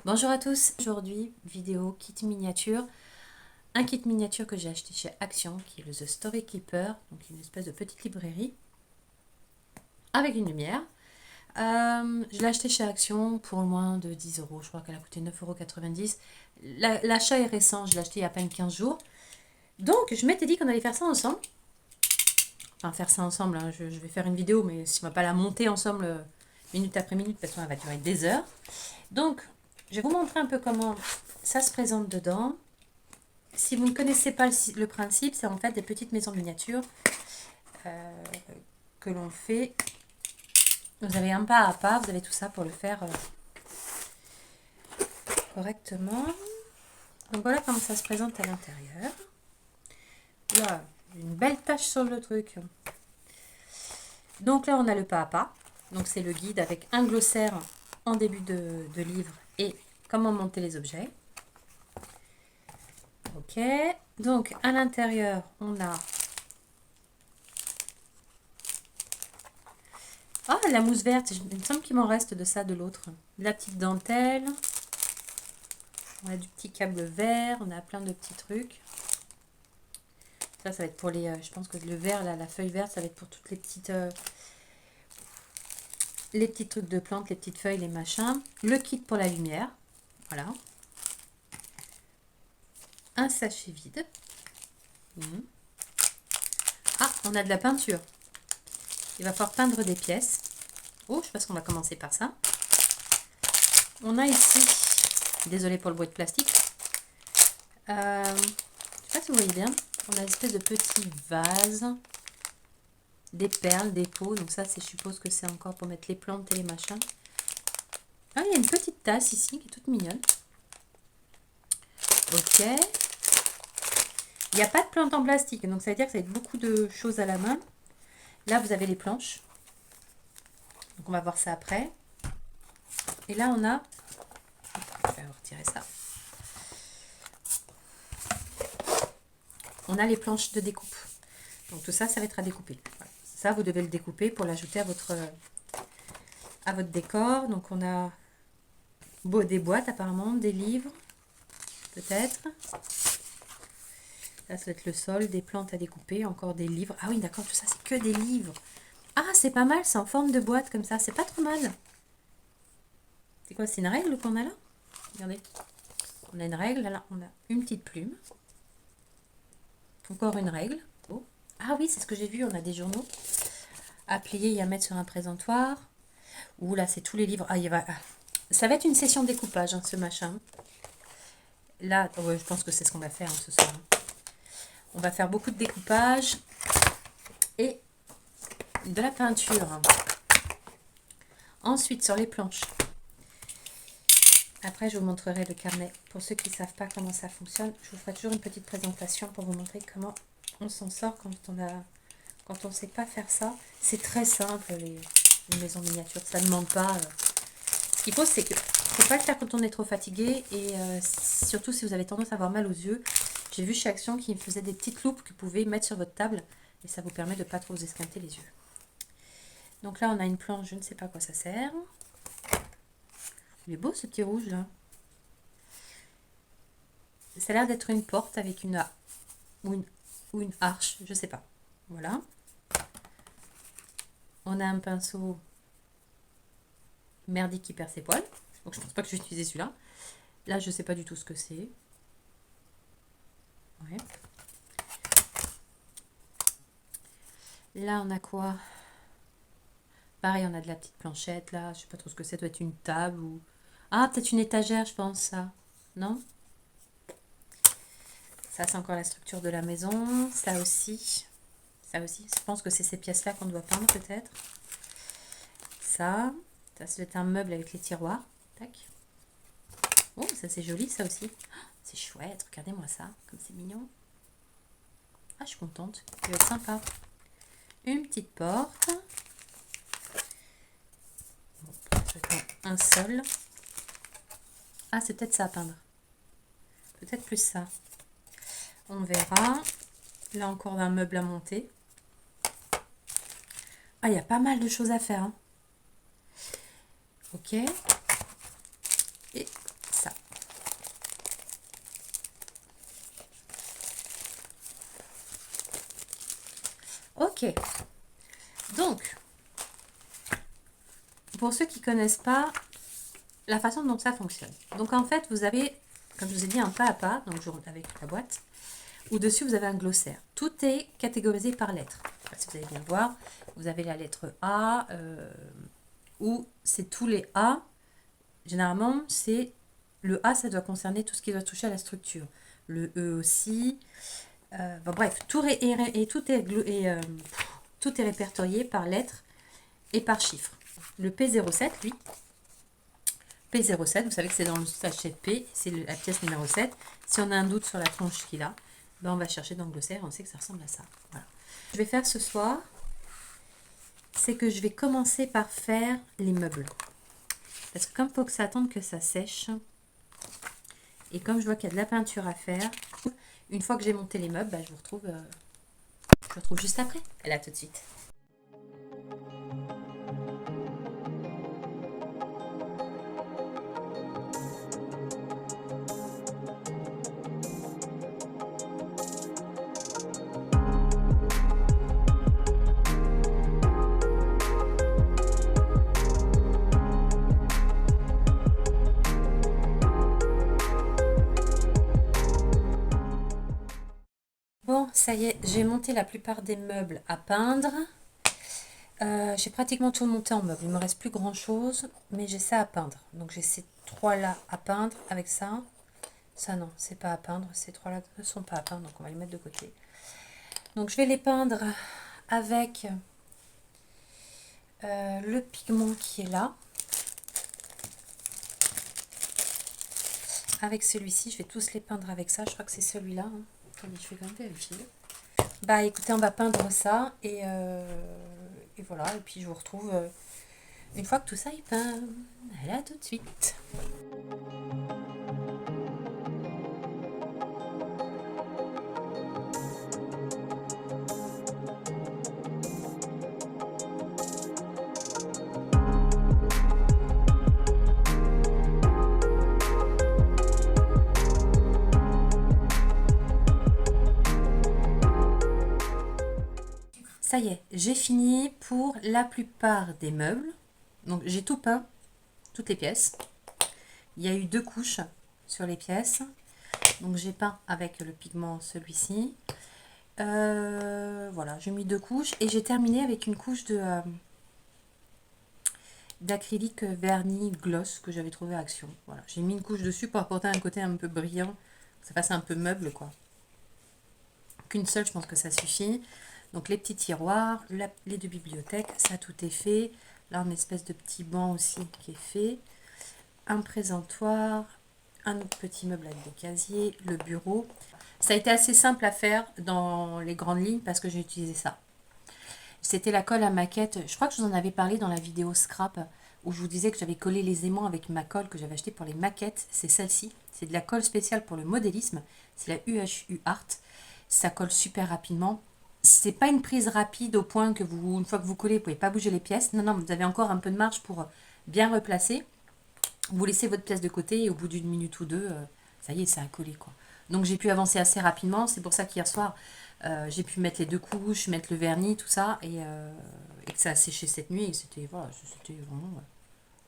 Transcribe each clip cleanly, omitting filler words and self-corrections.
Bonjour à tous, aujourd'hui vidéo kit miniature, un kit miniature que j'ai acheté chez Action qui est le The Story Keeper, donc une espèce de petite librairie avec une lumière. Je l'ai acheté chez Action pour moins de 10 euros, je crois qu'elle a coûté 9,90 €. L'achat est récent, je l'ai acheté il y a à peine 15 jours. Donc je m'étais dit qu'on allait faire ça ensemble. Enfin faire ça ensemble, hein. Je vais faire une vidéo mais si on ne va pas la monter ensemble minute après minute parce qu'elle va durer des heures. Donc je vais vous montrer un peu comment ça se présente dedans. Si vous ne connaissez pas le principe, c'est en fait des petites maisons miniatures que l'on fait. Vous avez un pas à pas, vous avez tout ça pour le faire correctement. Donc voilà comment ça se présente à l'intérieur. Là, une belle tache sur le truc. Donc là, on a le pas à pas. Donc c'est le guide avec un glossaire en début de livre et comment monter les objets. Ok, donc à l'intérieur, on a la mousse verte, il me semble qu'il m'en reste de ça, de l'autre. La petite dentelle. On a du petit câble vert, on a plein de petits trucs. Ça va être pour les... je pense que le vert, là, la feuille verte, ça va être pour toutes les petits trucs de plantes, les petites feuilles, les machins. Le kit pour la lumière. Voilà. Un sachet vide. Ah, on a de la peinture. Il va falloir peindre des pièces. Oh, je pense qu'on va commencer par ça. On a ici, désolé pour le boîte de plastique. Je ne sais pas si vous voyez bien. On a une espèce de petit vase. Des perles, des pots. Donc ça, je suppose que c'est encore pour mettre les plantes et les machins. Ah, il y a une petite tasse ici qui est toute mignonne. Ok. Il n'y a pas de plantes en plastique. Donc ça veut dire que ça va être beaucoup de choses à la main. Là, vous avez les planches. Donc on va voir ça après. Et là, on a... Je vais retirer ça. On a les planches de découpe. Donc tout ça, ça va être à découper. Voilà. Ça, vous devez le découper pour l'ajouter à votre décor. Donc on a des boîtes apparemment, des livres, peut-être. Là, ça va être le sol, des plantes à découper, encore des livres. Ah oui, d'accord, tout ça, c'est que des livres. Ah, c'est pas mal, c'est en forme de boîte comme ça, c'est pas trop mal. C'est quoi, c'est une règle qu'on a là? Regardez, on a une règle, là, on a une petite plume. Encore une règle. Oh. Ah oui, c'est ce que j'ai vu, on a des journaux à plier et à mettre sur un présentoir. Ouh là, c'est tous les livres. Ah, ça va être une session découpage, hein, ce machin. Là, ouais, je pense que c'est ce qu'on va faire, hein, ce soir. On va faire beaucoup de découpage et de la peinture. Ensuite, sur les planches. Après, je vous montrerai le carnet. Pour ceux qui ne savent pas comment ça fonctionne, je vous ferai toujours une petite présentation pour vous montrer comment on s'en sort quand on ne sait pas faire ça. C'est très simple, les maisons miniatures. Ça ne demande pas... Ce qu'il faut, c'est que faut pas le faire quand on est trop fatigué. Et surtout, si vous avez tendance à avoir mal aux yeux. J'ai vu chez Action qui faisait des petites loupes que vous pouvez mettre sur votre table. Et ça vous permet de ne pas trop vous esquinter les yeux. Donc là, on a une planche, je ne sais pas à quoi ça sert. Il est beau ce petit rouge là. Ça a l'air d'être une porte avec une A ou une arche, je sais pas. Voilà. On a un pinceau merdique qui perd ses poils. Donc je pense pas que je vais utiliser celui-là. Là, je sais pas du tout ce que c'est. Ouais. Là, on a quoi? Pareil, on a de la petite planchette là. Je sais pas trop ce que c'est. Ça doit être une table ou... Ah, peut-être une étagère, je pense, ça. Non? Ça, c'est encore la structure de la maison. Ça aussi. Ça aussi. Je pense que c'est ces pièces-là qu'on doit peindre, peut-être. Ça doit être un meuble avec les tiroirs. Tac. Oh, ça, c'est joli, ça aussi. C'est chouette. Regardez-moi ça. Comme c'est mignon. Ah, je suis contente. Il va être sympa. Une petite porte. Bon, un sol. Ah, c'est peut-être ça à peindre. Peut-être plus ça. On verra. Là, encore un meuble à monter. Ah, il y a pas mal de choses à faire. Hein. Ok. Et Ok, donc, pour ceux qui ne connaissent pas la façon dont ça fonctionne. Donc en fait, vous avez, comme je vous ai dit, un pas à pas, donc avec la boîte. Au-dessus, vous avez un glossaire. Tout est catégorisé par lettres. Si vous allez bien voir, vous avez la lettre A, où c'est tous les A. Généralement, c'est le A, ça doit concerner tout ce qui doit toucher à la structure. Le E aussi. Bon, bref, tout est répertorié par lettres et par chiffres. Le P07, lui, P07, vous savez que c'est dans le sachet de P, c'est la pièce numéro 7. Si on a un doute sur la tronche qu'il a, ben on va chercher dans le glossaire, on sait que ça ressemble à ça. Voilà. Je vais faire ce soir, c'est que je vais commencer par faire les meubles. Parce que comme il faut que ça attende que ça sèche, et comme je vois qu'il y a de la peinture à faire, une fois que j'ai monté les meubles, ben je vous retrouve juste après. Et là tout de suite. Bon, ça y est, j'ai monté la plupart des meubles à peindre. J'ai pratiquement tout monté en meubles. Il ne me reste plus grand chose, mais j'ai ça à peindre. Donc j'ai ces trois là à peindre avec ça. Ça non, c'est pas à peindre. Ces trois là ne sont pas à peindre, donc on va les mettre de côté. Donc je vais les peindre avec le pigment qui est là. Avec celui-ci, je vais tous les peindre avec ça. Je crois que c'est celui-là. Hein. Attendez, je vais quand même vérifier. Bah écoutez, on va peindre ça et voilà. Et puis je vous retrouve une fois que tout ça est peint. Allez, à tout de suite. Ça y est, j'ai fini pour la plupart des meubles. Donc j'ai tout peint, toutes les pièces. Il y a eu 2 couches sur les pièces. Donc j'ai peint avec le pigment celui-ci. Voilà, j'ai mis 2 couches et j'ai terminé avec une couche d'acrylique vernis gloss que j'avais trouvé à Action. Voilà, j'ai mis une couche dessus pour apporter un côté un peu brillant, que ça fasse un peu meuble quoi. Qu'une seule, je pense que ça suffit. Donc les petits tiroirs, les 2 bibliothèques, ça tout est fait. Là, une espèce de petit banc aussi qui est fait. Un présentoir, un autre petit meuble avec des casiers, le bureau. Ça a été assez simple à faire dans les grandes lignes parce que j'ai utilisé ça. C'était la colle à maquette. Je crois que je vous en avais parlé dans la vidéo scrap où je vous disais que j'avais collé les aimants avec ma colle que j'avais achetée pour les maquettes. C'est celle-ci. C'est de la colle spéciale pour le modélisme. C'est la UHU Art. Ça colle super rapidement. C'est pas une prise rapide au point que une fois que vous collez, vous pouvez pas bouger les pièces. Non, non, vous avez encore un peu de marge pour bien replacer. Vous laissez votre pièce de côté et au bout d'une minute ou deux, ça y est, ça a collé quoi. Donc j'ai pu avancer assez rapidement. C'est pour ça qu'hier soir, j'ai pu mettre les 2 couches, mettre le vernis, tout ça, et que ça a séché cette nuit. Et c'était voilà, vraiment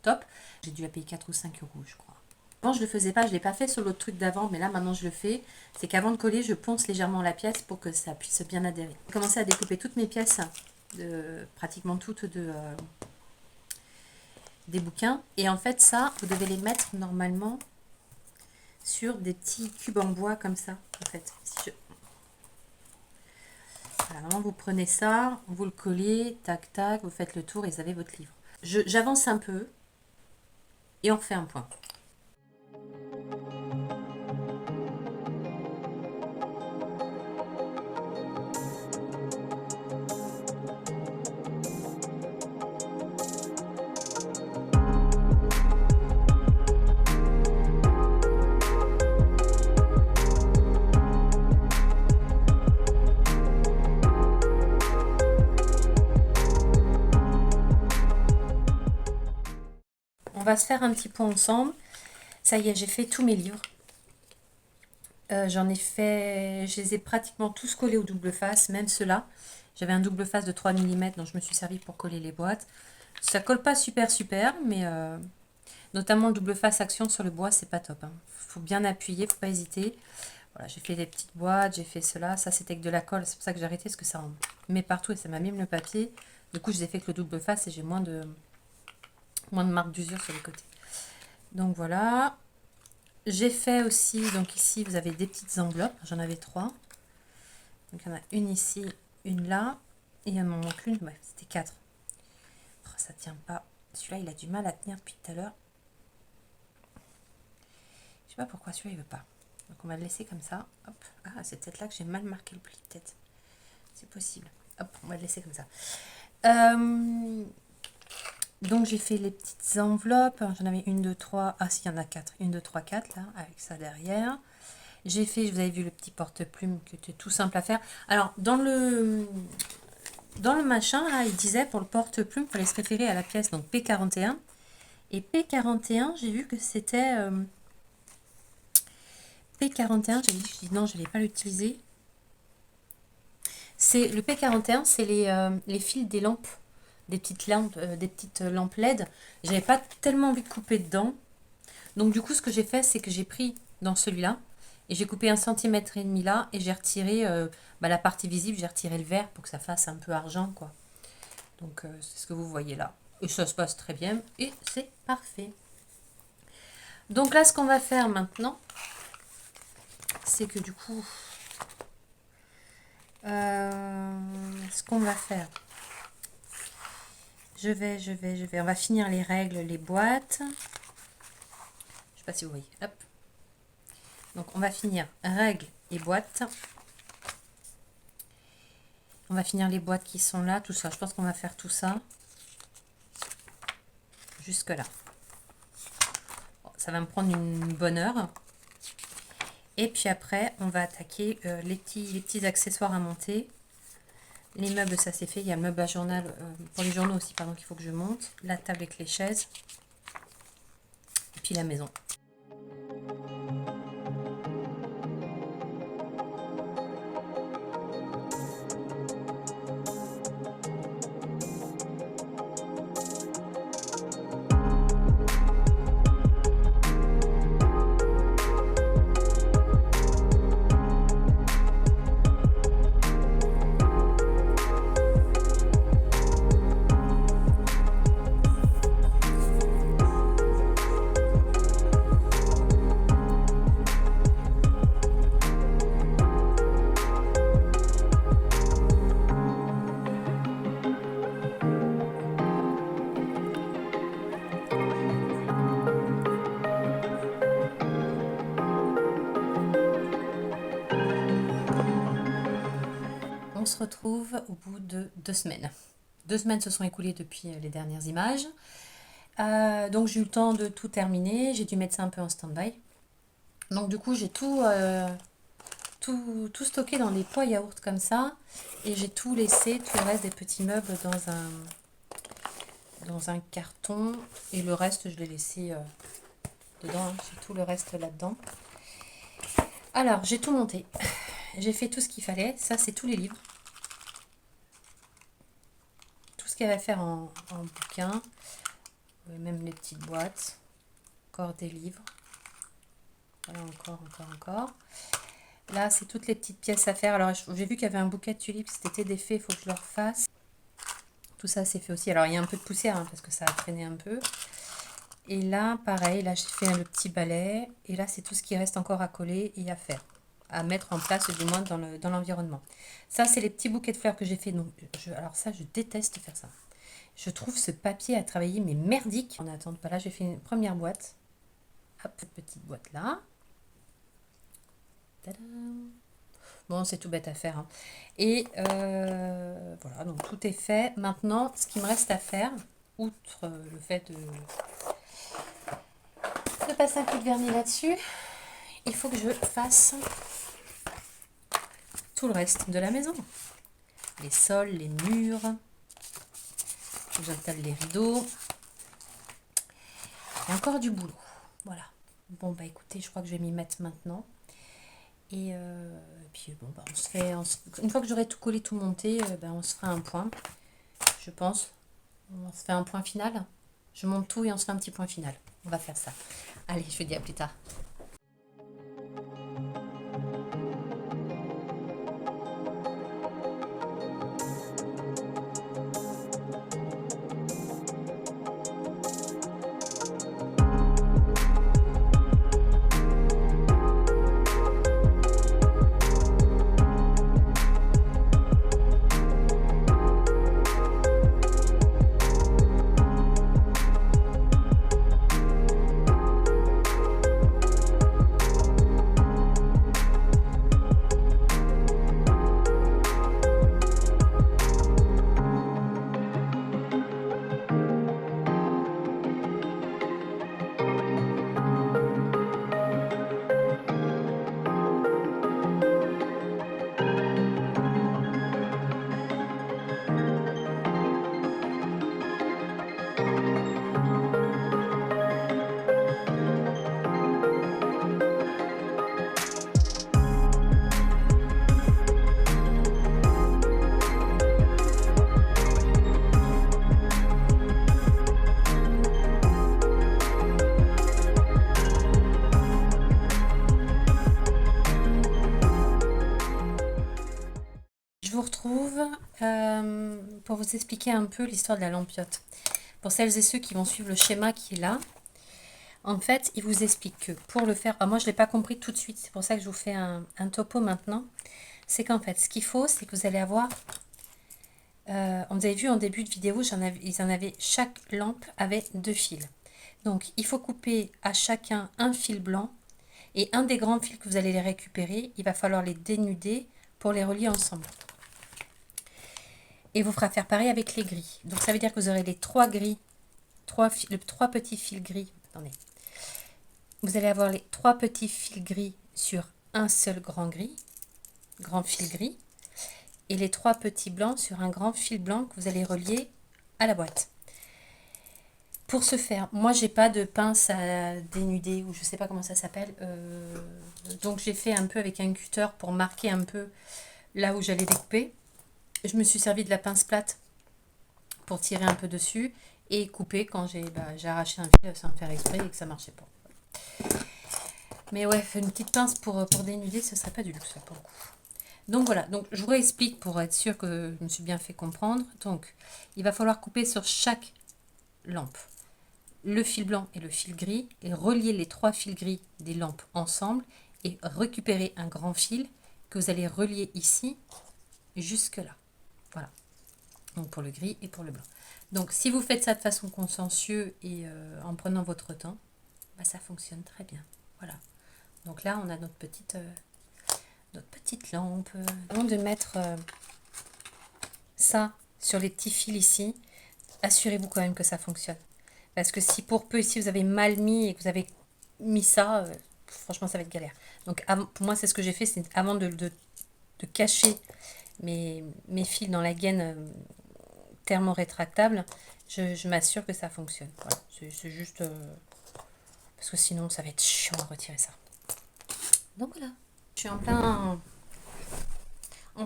top. J'ai dû la payer 4 ou 5 euros, je crois. Avant, je le faisais pas, je l'ai pas fait sur l'autre truc d'avant, mais là, maintenant, je le fais. C'est qu'avant de coller, je ponce légèrement la pièce pour que ça puisse bien adhérer. J'ai commencé à découper toutes mes pièces, pratiquement toutes des bouquins. Et en fait, ça, vous devez les mettre normalement sur des petits cubes en bois comme ça. En fait, voilà, maintenant, vous prenez ça, vous le collez, tac, tac, vous faites le tour et vous avez votre livre. J'avance un peu et on refait un point. On va se faire un petit point ensemble. Ça y est, j'ai fait tous mes livres. J'en ai fait, je les ai pratiquement tous collés au double face, même ceux-là. J'avais un double face de 3 mm dont je me suis servi pour coller les boîtes. Ça colle pas super, mais notamment le double face action sur le bois, c'est pas top. Faut bien appuyer, faut pas hésiter. Voilà, j'ai fait des petites boîtes, j'ai fait cela. Ça, c'était avec de la colle. C'est pour ça que j'ai arrêté, parce que ça en met partout et ça m'abîme le papier. Du coup, je les ai fait avec le double face et j'ai moins de marques d'usure sur les côtés. Donc voilà. J'ai fait aussi, donc ici, vous avez des petites enveloppes. J'en avais 3. Donc il y en a une ici, une là. Et il en manque une. Ouais, c'était 4. Oh, ça tient pas. Celui-là, il a du mal à tenir depuis tout à l'heure. Je sais pas pourquoi celui-là, il veut pas. Donc on va le laisser comme ça. Hop. Ah, c'est peut-être là que j'ai mal marqué le pli de tête. C'est possible. Hop, on va le laisser comme ça. Donc j'ai fait les petites enveloppes. J'en avais 1, 2, 3. Ah si, il y en a 4. 1, 2, 3, 4 là, avec ça derrière. J'ai fait, vous avez vu le petit porte-plume qui était tout simple à faire. Alors dans le machin là, il disait pour le porte-plume, il fallait se référer à la pièce donc P41. Et P41, j'ai vu que c'était P41. J'ai dit non, je ne vais pas l'utiliser. C'est le P41, c'est les fils des lampes. Des petites lampes LED. J'avais pas tellement envie de couper dedans. Donc du coup, ce que j'ai fait, c'est que j'ai pris dans celui-là et j'ai coupé 1,5 cm là et j'ai retiré la partie visible, j'ai retiré le vert pour que ça fasse un peu argent, quoi. Donc c'est ce que vous voyez là. Et ça se passe très bien et c'est parfait. Donc là, ce qu'on va faire maintenant, c'est que du coup, ce qu'on va faire, je vais, on va finir les règles, les boîtes. Je sais pas si vous voyez, hop. Donc on va finir règles et boîtes. On va finir les boîtes qui sont là, tout ça. Je pense qu'on va faire tout ça jusque là. Bon, ça va me prendre une bonne heure. Et puis après, on va attaquer les petits accessoires à monter. Les meubles, ça c'est fait. Il y a le meuble à journal, pour les journaux aussi, pardon, qu'il faut que je monte. La table avec les chaises. Et puis la maison. On se retrouve au bout de 2 semaines. 2 semaines se sont écoulées depuis les dernières images. Donc j'ai eu le temps de tout terminer. J'ai dû mettre ça un peu en stand-by. Donc du coup j'ai tout stocké dans des pots yaourt comme ça. Et j'ai tout laissé, tout le reste des petits meubles dans un carton. Et le reste je l'ai laissé dedans. J'ai tout le reste là-dedans. Alors j'ai tout monté. J'ai fait tout ce qu'il fallait. Ça c'est tous les livres. Qu'elle va faire en bouquin, même les petites boîtes, encore des livres, voilà, encore. Là, c'est toutes les petites pièces à faire. Alors, j'ai vu qu'il y avait un bouquet de tulipes, c'était défait, il faut que je le refasse. Tout ça, c'est fait aussi. Alors, il y a un peu de poussière, hein, parce que ça a traîné un peu. Et là, pareil, là, j'ai fait le petit balai. Et là, c'est tout ce qui reste encore à coller et à faire, à mettre en place, du moins, dans l'environnement. Ça, c'est les petits bouquets de fleurs que j'ai fait. Donc, alors ça, je déteste faire ça. Je trouve ce papier à travailler, mais merdique. On n'attend pas. Là, j'ai fait une première boîte. Hop, cette petite boîte-là. Bon, c'est tout bête à faire. Hein. Et voilà, donc tout est fait. Maintenant, ce qui me reste à faire, outre le fait de passer un coup de vernis là-dessus, il faut que je fasse tout le reste de la maison. Les sols, les murs. J'installe les rideaux. Il y a encore du boulot. Voilà. Bon, bah écoutez, je crois que je vais m'y mettre maintenant. Et puis bon, bah, une fois que j'aurai tout collé, tout monté, on se fera un point, je pense. On se fait un point final. Je monte tout et on se fait un petit point final. On va faire ça. Allez, je vous dis à plus tard. Je vous retrouve pour vous expliquer un peu l'histoire de la lampiote. Pour celles et ceux qui vont suivre le schéma qui est là, en fait, il vous explique que pour le faire, moi je ne l'ai pas compris tout de suite, c'est pour ça que je vous fais un topo maintenant, c'est qu'en fait, ce qu'il faut, c'est que vous allez avoir, on vous avait vu en début de vidéo, chaque lampe avait 2 fils. Donc, il faut couper à chacun un fil blanc, et un des grands fils que vous allez les récupérer, il va falloir les dénuder pour les relier ensemble. Et vous fera faire pareil avec les gris. Donc ça veut dire que vous aurez les 3 gris, trois petits fils gris. Attendez. Vous allez avoir les 3 petits fils gris sur un seul grand fil gris. Et les 3 petits blancs sur un grand fil blanc que vous allez relier à la boîte. Pour ce faire, moi j'ai pas de pince à dénuder ou je sais pas comment ça s'appelle. Donc j'ai fait un peu avec un cutter pour marquer un peu là où j'allais découper. Je me suis servi de la pince plate pour tirer un peu dessus et couper quand j'ai arraché un fil sans faire exprès et que ça marchait pas. Mais ouais, une petite pince pour dénuder, ce serait pas du luxe pour le coup. Donc voilà, donc je vous réexplique pour être sûr que je me suis bien fait comprendre. Donc il va falloir couper sur chaque lampe le fil blanc et le fil gris et relier les 3 fils gris des lampes ensemble et récupérer un grand fil que vous allez relier ici jusque là. Voilà, donc pour le gris et pour le blanc. Donc si vous faites ça de façon consciencieuse et en prenant votre temps, ça fonctionne très bien. Voilà, donc là on a notre petite lampe. Avant de mettre ça sur les petits fils ici, assurez-vous quand même que ça fonctionne. Parce que si pour peu ici vous avez mal mis et que vous avez mis ça, franchement ça va être galère. Donc pour moi c'est ce que j'ai fait, c'est avant de cacher mes fils dans la gaine thermorétractable, je m'assure que ça fonctionne. Voilà, c'est juste parce que sinon ça va être chiant à retirer ça. Donc voilà, je suis en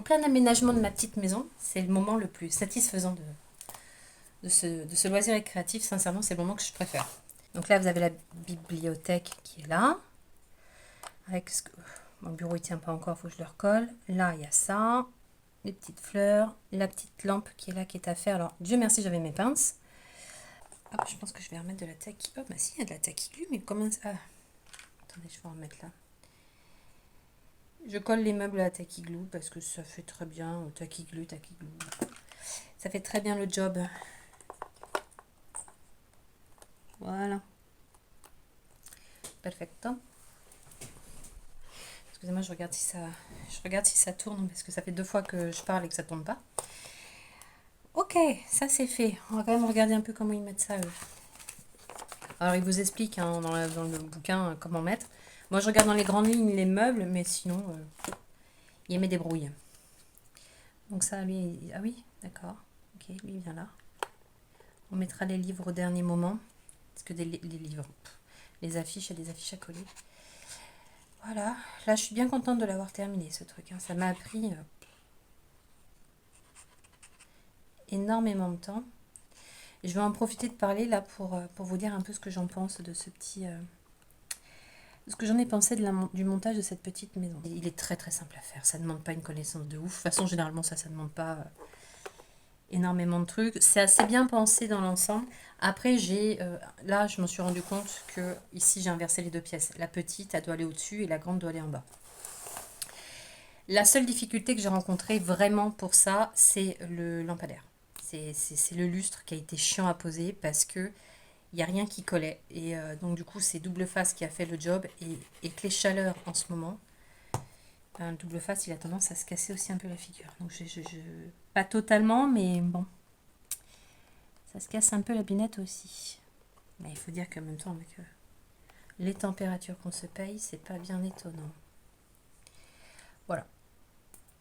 plein aménagement de ma petite maison. C'est le moment le plus satisfaisant de ce loisir récréatif. Sincèrement, c'est le moment que je préfère. Donc là, vous avez la bibliothèque qui est là. Avec ce que... Mon bureau, il tient pas encore, il faut que je le recolle. Là, il y a ça. Les petites fleurs. La petite lampe qui est là, qui est à faire. Alors, Dieu merci, j'avais mes pinces. Hop, je pense que je vais remettre de la taquille. Oh, bah si, il y a de la taquille, mais comment ça... Attendez, je vais en remettre là. Je colle les meubles à la taquille glue parce que ça fait très bien. Taquille glue. Ça fait très bien le job. Voilà. Perfecto. Excusez-moi, je regarde si ça tourne parce que ça fait 2 fois que je parle et que ça tourne pas. Ok, ça c'est fait. On va quand même regarder un peu comment ils mettent ça eux. Alors ils vous expliquent dans le bouquin comment mettre. Moi je regarde dans les grandes lignes les meubles, mais sinon il met des brouilles. Donc ça lui, ah oui, d'accord. Ok, lui il vient là. On mettra les livres au dernier moment. Parce que les livres, les affiches, il y a des affiches à coller. Voilà, là je suis bien contente de l'avoir terminé ce truc, hein. Ça m'a pris énormément de temps. Et je vais en profiter de parler là pour vous dire un peu ce que j'en pense de ce petit... ce que j'en ai pensé du montage de cette petite maison. Il est très très simple à faire, ça ne demande pas une connaissance de ouf. De toute façon, généralement, ça ne demande pas énormément de trucs. C'est assez bien pensé dans l'ensemble. Après, là, je me suis rendu compte que ici, j'ai inversé les deux pièces. La petite, elle doit aller au-dessus et la grande doit aller en bas. La seule difficulté que j'ai rencontrée vraiment pour ça, c'est le lampadaire. C'est le lustre qui a été chiant à poser parce que il n'y a rien qui collait. Et donc du coup, c'est double face qui a fait le job. Et que les chaleurs en ce moment, le double face, il a tendance à se casser aussi un peu la figure. Donc pas totalement, mais bon, ça se casse un peu la binette aussi. Mais il faut dire qu'en même temps, avec les températures qu'on se paye, c'est pas bien étonnant. Voilà.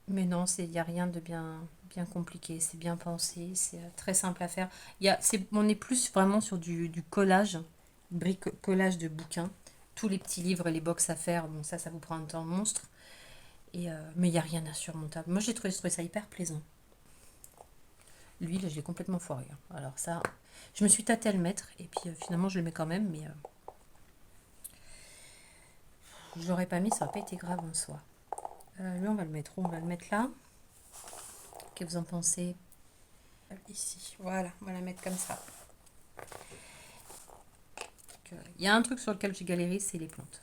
Mais non, il n'y a rien de bien compliqué, c'est bien pensé, c'est très simple à faire. On est plus vraiment sur du collage, bricolage de bouquins. Tous les petits livres et les box à faire, bon ça vous prend un temps monstre. Mais il n'y a rien d'insurmontable. Moi j'ai trouvé ça hyper plaisant. L'huile, je l'ai complètement foiré, hein. Alors ça, je me suis tâtée à le mettre et puis finalement je le mets quand même, mais je l'aurais pas mis, ça n'aurait pas été grave en soi. Lui on va le mettre où? On va le mettre là. Qu'est-ce que vous en pensez? Ici, voilà, on va la mettre comme ça. Il y a un truc sur lequel j'ai galéré, c'est les plantes.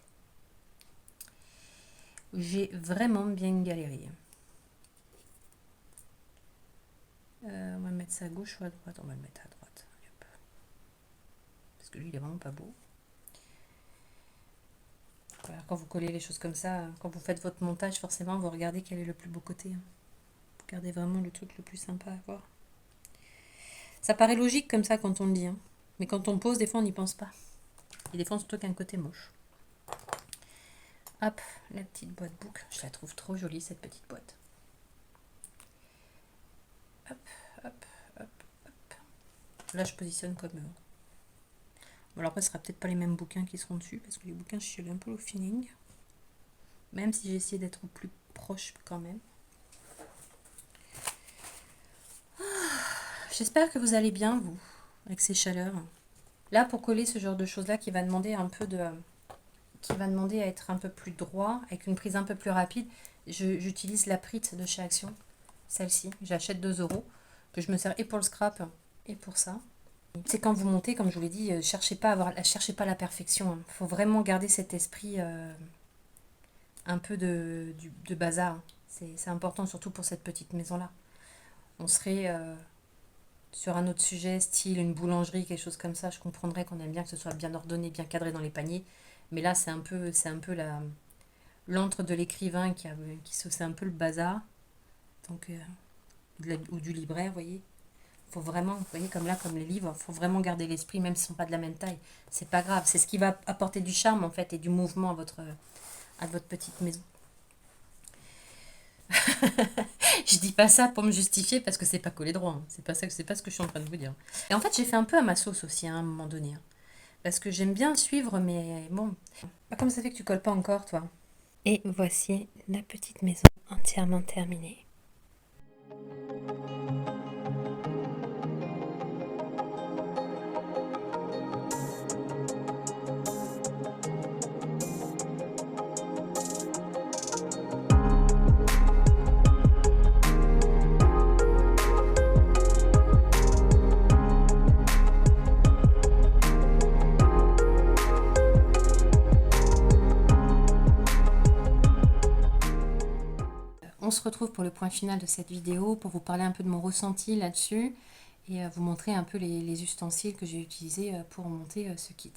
J'ai vraiment bien galéré. On va mettre ça à gauche ou à droite? On va le mettre à droite. Parce que lui, il est vraiment pas beau. Voilà, quand vous collez les choses comme ça, quand vous faites votre montage, forcément, vous regardez quel est le plus beau côté. Vous regardez vraiment le truc le plus sympa à voir. Ça paraît logique comme ça quand on le dit, hein. Mais quand on pose, des fois, on n'y pense pas. Et des fois, on se trouve qu'un côté moche. Hop, la petite boîte boucle. Je la trouve trop jolie, cette petite boîte. Hop, hop, hop, hop. Là, je positionne comme... Bon, alors après, ce sera peut-être pas les mêmes bouquins qui seront dessus, parce que les bouquins, je suis un peu au feeling. Même si j'ai essayé d'être plus proche quand même. J'espère que vous allez bien, vous, avec ces chaleurs. Là, pour coller ce genre de choses-là qui va demander un peu de... qui va demander à être un peu plus droit, avec une prise un peu plus rapide, j'utilise la Prit de chez Action. Celle-ci, j'achète 2 €, que je me sers et pour le scrap et pour ça. C'est quand vous montez, comme je vous l'ai dit, cherchez pas la perfection. Il faut vraiment garder cet esprit un peu de bazar. C'est important, surtout pour cette petite maison-là. On serait sur un autre sujet, style une boulangerie, quelque chose comme ça. Je comprendrais qu'on aime bien que ce soit bien ordonné, bien cadré dans les paniers. Mais là, c'est un peu l'antre de l'écrivain c'est un peu le bazar. Donc, ou du libraire, vous voyez. Faut vraiment, vous voyez, comme là, comme les livres, faut vraiment garder l'esprit, même s'ils ne sont pas de la même taille. C'est pas grave, c'est ce qui va apporter du charme, en fait, et du mouvement à votre petite maison. Je dis pas ça pour me justifier parce que c'est pas collé droit, hein. C'est pas ça, c'est pas ce que je suis en train de vous dire. Et en fait, j'ai fait un peu à ma sauce aussi, hein, à un moment donné, hein. Parce que j'aime bien suivre, mais bon. Comment ça fait que tu colles pas encore, toi? Et voici la petite maison entièrement terminée. On se retrouve pour le point final de cette vidéo, pour vous parler un peu de mon ressenti là-dessus et vous montrer un peu les ustensiles que j'ai utilisés pour monter ce kit.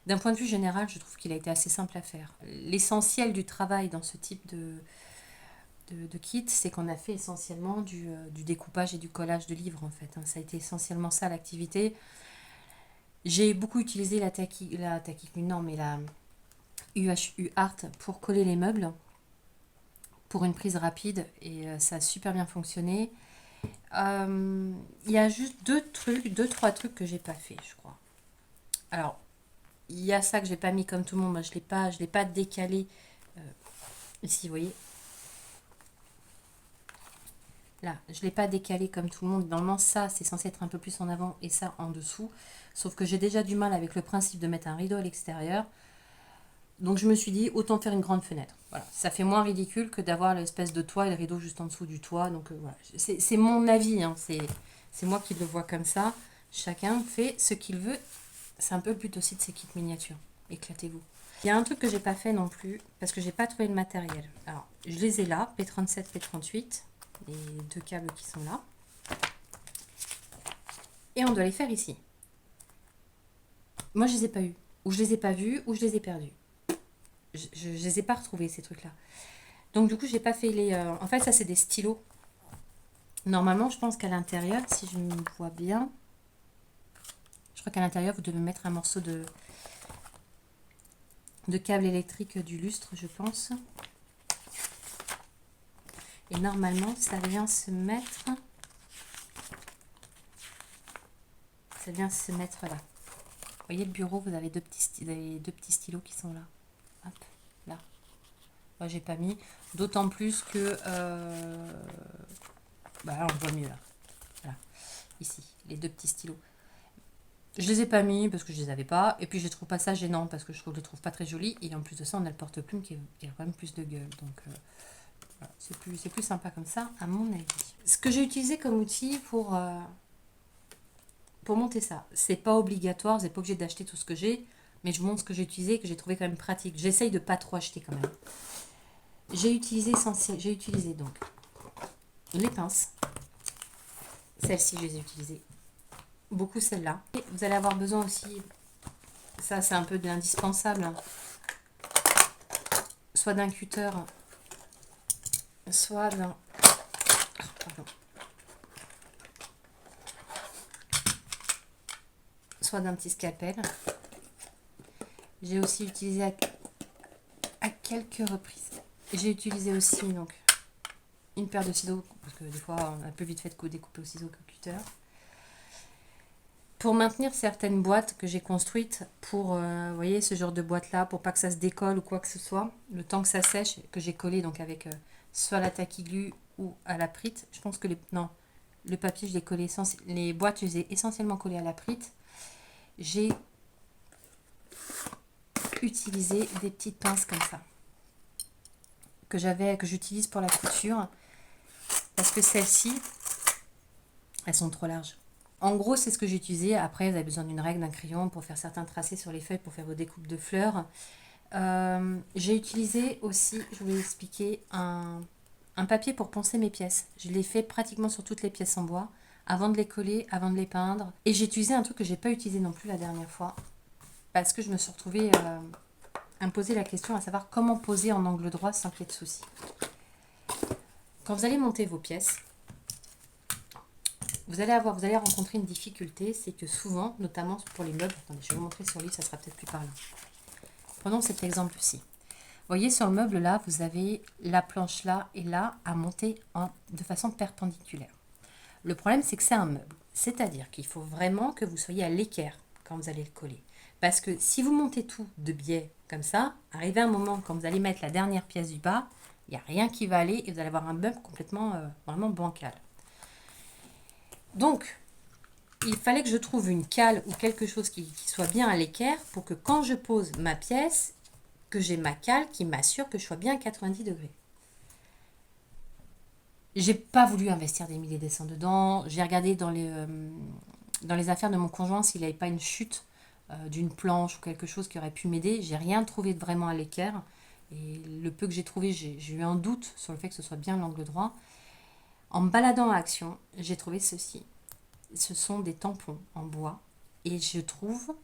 D'un point de vue général, je trouve qu'il a été assez simple à faire. L'essentiel du travail dans ce type de kit, c'est qu'on a fait essentiellement du découpage et du collage de livres en fait, hein. Ça a été essentiellement ça l'activité. J'ai beaucoup utilisé la UHU Art pour coller les meubles, pour une prise rapide, et ça a super bien fonctionné. Il y a juste deux, trois trucs que j'ai pas fait, je crois. Alors, il y a ça que j'ai pas mis comme tout le monde. Moi, je l'ai pas décalé Ici, vous voyez. Là, je ne l'ai pas décalé comme tout le monde. Normalement, ça, c'est censé être un peu plus en avant et ça en dessous. Sauf que j'ai déjà du mal avec le principe de mettre un rideau à l'extérieur. Donc, je me suis dit, autant faire une grande fenêtre. Voilà, ça fait moins ridicule que d'avoir l'espèce de toit et le rideau juste en dessous du toit. Donc, voilà. C'est mon avis. Hein. C'est moi qui le vois comme ça. Chacun fait ce qu'il veut. C'est un peu le but aussi de ces kits miniatures. Éclatez-vous. Il y a un truc que j'ai pas fait non plus, parce que j'ai pas trouvé le matériel. Alors, je les ai là, P37, P38. Les deux câbles qui sont là. Et on doit les faire ici. Moi, je les ai pas eus. Ou je les ai pas vus, ou je les ai perdus. Je les ai pas retrouvés, ces trucs-là. Donc, du coup, j'ai pas fait les... En fait, ça, c'est des stylos. Normalement, je pense qu'à l'intérieur, si je me vois bien... Je crois qu'à l'intérieur, vous devez mettre un morceau de câble électrique du lustre, je pense. Et normalement, ça vient se mettre... Ça vient se mettre là. Vous voyez le bureau, vous avez deux petits stylos qui sont là. Hop, là. Moi, j'ai pas mis. D'autant plus que... Bah, là, on le voit mieux, là. Voilà. Ici, les deux petits stylos. Je les ai pas mis parce que je les avais pas. Et puis, je trouve pas ça gênant parce que je les trouve pas très jolis. Et en plus de ça, on a le porte-plume qui a quand même plus de gueule. Donc, voilà. C'est plus sympa comme ça, à mon avis. Ce que j'ai utilisé comme outil pour monter ça, c'est pas obligatoire. Vous n'êtes pas obligé d'acheter tout ce que j'ai. Mais je vous montre ce que j'ai utilisé et que j'ai trouvé quand même pratique. J'essaye de pas trop acheter quand même. J'ai utilisé donc les pinces. Celles-ci, je les ai utilisées. Beaucoup celles-là. Et vous allez avoir besoin aussi, ça c'est un peu de l'indispensable, hein, soit d'un cutter, soit d'un... Pardon. Soit d'un petit scalpel. J'ai aussi utilisé à quelques reprises. J'ai utilisé aussi donc une paire de ciseaux, parce que des fois on a peu vite fait de découper au ciseau que cutter. Pour maintenir certaines boîtes que j'ai construites, pour, vous voyez, ce genre de boîte-là, pour pas que ça se décolle ou quoi que ce soit, le temps que ça sèche, que j'ai collé donc avec soit la taquiglu ou à l'aprite. Je pense que non, le papier, je l'ai collé, les boîtes, je les ai essentiellement collées à l'aprite. J'ai utilisé des petites pinces comme ça, que j'utilise pour la couture, parce que celles-ci, elles sont trop larges. En gros, c'est ce que j'ai utilisé. Après, vous avez besoin d'une règle, d'un crayon pour faire certains tracés sur les feuilles, pour faire vos découpes de fleurs. J'ai utilisé aussi, je vais vous expliquer, un papier pour poncer mes pièces. Je l'ai fait pratiquement sur toutes les pièces en bois, avant de les coller, avant de les peindre. Et j'ai utilisé un truc que j'ai pas utilisé non plus la dernière fois, parce que je me suis retrouvée à me poser la question, à savoir comment poser en angle droit sans qu'il y ait de soucis. Quand vous allez monter vos pièces, vous allez rencontrer une difficulté, c'est que souvent, notamment pour les meubles, attendez, je vais vous montrer sur lui, ça sera peut-être plus parlant. Prenons cet exemple-ci. Vous voyez, sur le meuble là, vous avez la planche là et là à monter de façon perpendiculaire. Le problème, c'est que c'est un meuble. C'est-à-dire qu'il faut vraiment que vous soyez à l'équerre quand vous allez le coller. Parce que si vous montez tout de biais comme ça, arrivé à un moment, quand vous allez mettre la dernière pièce du bas, il n'y a rien qui va aller et vous allez avoir un meuble complètement, vraiment bancal. Donc, il fallait que je trouve une cale ou quelque chose qui soit bien à l'équerre pour que quand je pose ma pièce, que j'ai ma cale qui m'assure que je sois bien à 90 degrés. J'ai pas voulu investir des milliers et des cents dedans. J'ai regardé dans les affaires de mon conjoint s'il n'avait pas une chute d'une planche ou quelque chose qui aurait pu m'aider. J'ai rien trouvé de vraiment à l'équerre. Et le peu que j'ai trouvé, j'ai eu un doute sur le fait que ce soit bien l'angle droit. En me baladant à Action, j'ai trouvé ceci. Ce sont des tampons en bois. Et je trouve,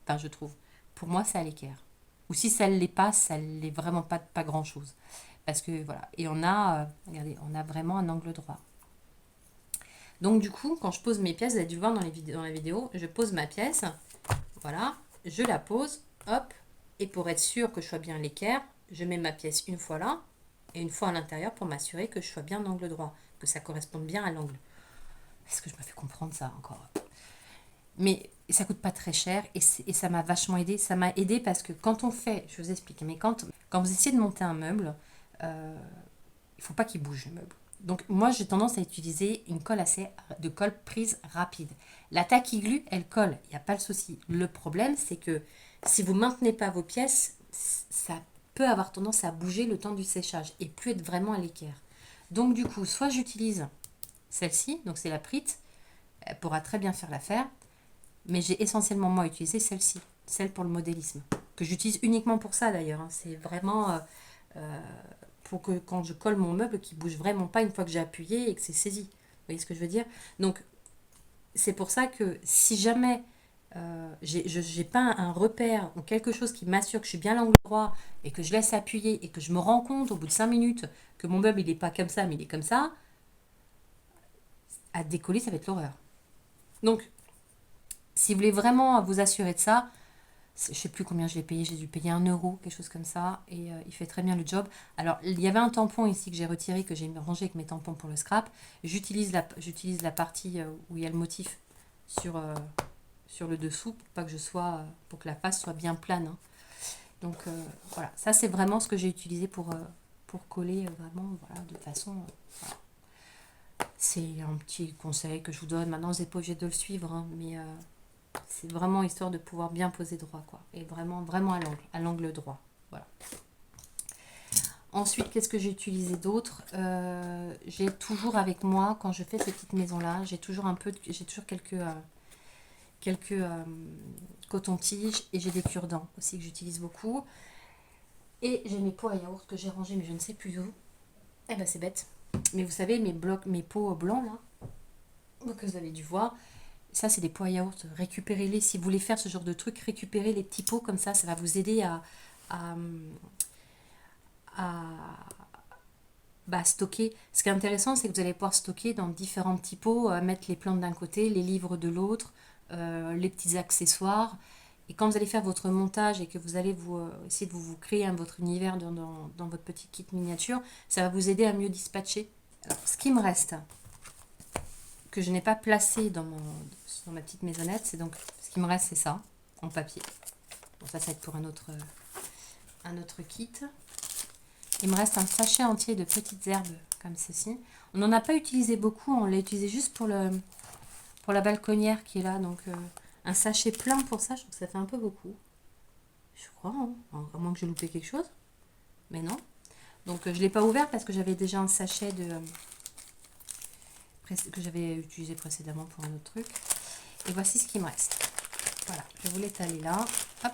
pour moi, c'est à l'équerre. Ou si ça ne l'est pas, ça ne l'est vraiment pas grand-chose. Parce que voilà, et regardez, on a vraiment un angle droit. Donc du coup, quand je pose mes pièces, vous avez dû le voir dans la vidéo, je pose ma pièce, voilà, je la pose, hop, et pour être sûr que je sois bien à l'équerre, je mets ma pièce une fois là, et une fois à l'intérieur pour m'assurer que je sois bien d'angle droit, que ça corresponde bien à l'angle. Est-ce que je me fais comprendre ça encore? Mais ça coûte pas très cher et ça m'a vachement aidé. Ça m'a aidé parce que quand on fait, je vous explique, mais quand vous essayez de monter un meuble, il faut pas qu'il bouge le meuble. Donc moi j'ai tendance à utiliser une colle de colle prise rapide. La tacky glue, elle colle, il n'y a pas le souci. Le problème c'est que si vous maintenez pas vos pièces, ça peut avoir tendance à bouger le temps du séchage et plus être vraiment à l'équerre. Donc du coup, soit j'utilise celle-ci, donc c'est la Prit, elle pourra très bien faire l'affaire, mais j'ai essentiellement moi utilisé celle-ci, celle pour le modélisme, que j'utilise uniquement pour ça d'ailleurs. Hein. C'est vraiment pour que quand je colle mon meuble, qu'il bouge vraiment pas une fois que j'ai appuyé et que c'est saisi. Vous voyez ce que je veux dire? Donc c'est pour ça que si jamais je n'ai pas un repère ou quelque chose qui m'assure que je suis bien à l'angle droit et que je laisse appuyer et que je me rends compte au bout de 5 minutes que mon meuble il n'est pas comme ça mais il est comme ça, à décoller ça va être l'horreur. Donc si vous voulez vraiment vous assurer de ça, je ne sais plus combien je l'ai payé, j'ai dû payer 1 €, quelque chose comme ça, et il fait très bien le job. Alors il y avait un tampon ici que j'ai retiré, que j'ai rangé avec mes tampons pour le scrap. J'utilise la partie où il y a le motif sur le dessous pour que la face soit bien plane. Hein. Donc voilà, ça c'est vraiment ce que j'ai utilisé pour coller vraiment voilà, de façon... voilà. C'est un petit conseil que je vous donne. Maintenant, vous n'êtes pas obligé de le suivre, hein, mais c'est vraiment histoire de pouvoir bien poser droit, quoi. Et vraiment à l'angle droit. Voilà. Ensuite, qu'est-ce que j'ai utilisé d'autre? J'ai toujours avec moi, quand je fais ces petites maisons-là, j'ai toujours quelques coton-tiges et j'ai des cure-dents aussi que j'utilise beaucoup. Et j'ai mes pots à yaourt que j'ai rangés, mais je ne sais plus où. Eh ben c'est bête. Mais vous savez, mes pots blancs là, que vous avez dû voir, ça c'est des pots à yaourt. Récupérez-les si vous voulez faire ce genre de truc. Récupérez les petits pots comme ça va vous aider à, stocker. Ce qui est intéressant, c'est que vous allez pouvoir stocker dans différents petits pots, mettre les plantes d'un côté, les livres de l'autre, les petits accessoires. Et quand vous allez faire votre montage et que vous allez essayer de vous créer votre univers dans votre petit kit miniature, ça va vous aider à mieux dispatcher. Alors, ce qui me reste, que je n'ai pas placé dans ma petite maisonnette, c'est donc ce qui me reste, c'est ça, en papier. Bon, ça va être pour un autre kit. Il me reste un sachet entier de petites herbes comme ceci. On n'en a pas utilisé beaucoup, on l'a utilisé juste pour la balconnière qui est là, donc un sachet plein pour ça, je trouve que ça fait un peu beaucoup. Je crois, hein, à moins que j'ai loupé quelque chose. Mais non. Donc je ne l'ai pas ouvert parce que j'avais déjà un sachet que j'avais utilisé précédemment pour un autre truc. Et voici ce qui me reste. Voilà, je vais vous l'étaler là. Hop.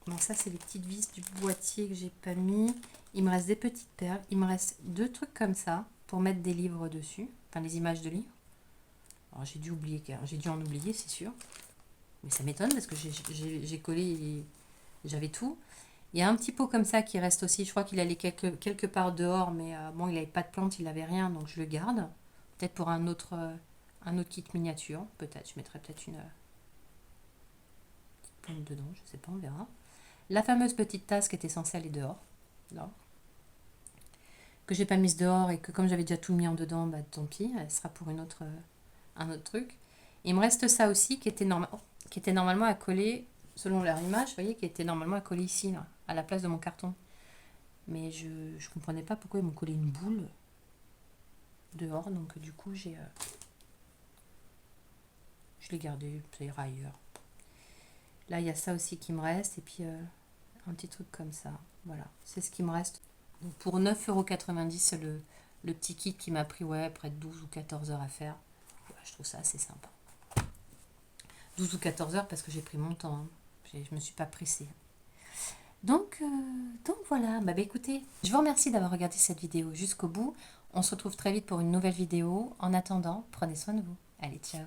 Bon, ça c'est les petites vis du boîtier que j'ai pas mis. Il me reste des petites perles. Il me reste 2 trucs comme ça pour mettre des livres dessus. Enfin, les images de livres. Alors j'ai dû en oublier, c'est sûr. Mais ça m'étonne parce que j'ai collé, j'avais tout. Il y a un petit pot comme ça qui reste aussi. Je crois qu'il allait quelque part dehors, mais bon, il n'avait pas de plante, il n'avait rien, donc je le garde. Peut-être pour un autre kit miniature. Peut-être, je mettrai peut-être une petite plante dedans, je ne sais pas, on verra. La fameuse petite tasse qui était censée aller dehors. Là. Que j'ai pas mise dehors et que comme j'avais déjà tout mis en dedans, bah tant pis, elle sera pour un autre truc. Il me reste ça aussi qui était normalement à coller, selon leur image, vous voyez, qui était normalement à coller ici, là, à la place de mon carton. Mais je ne comprenais pas pourquoi ils m'ont collé une boule dehors, donc du coup je l'ai gardé, ça ira ailleurs. Là il y a ça aussi qui me reste, et puis un petit truc comme ça, voilà, c'est ce qui me reste. Donc pour 9,90 €, le petit kit qui m'a pris près de 12 ou 14 heures à faire. Je trouve ça assez sympa. 12 ou 14 heures parce que j'ai pris mon temps. Hein. Je ne me suis pas pressée. Donc voilà. Bah, écoutez, je vous remercie d'avoir regardé cette vidéo jusqu'au bout. On se retrouve très vite pour une nouvelle vidéo. En attendant, prenez soin de vous. Allez, ciao.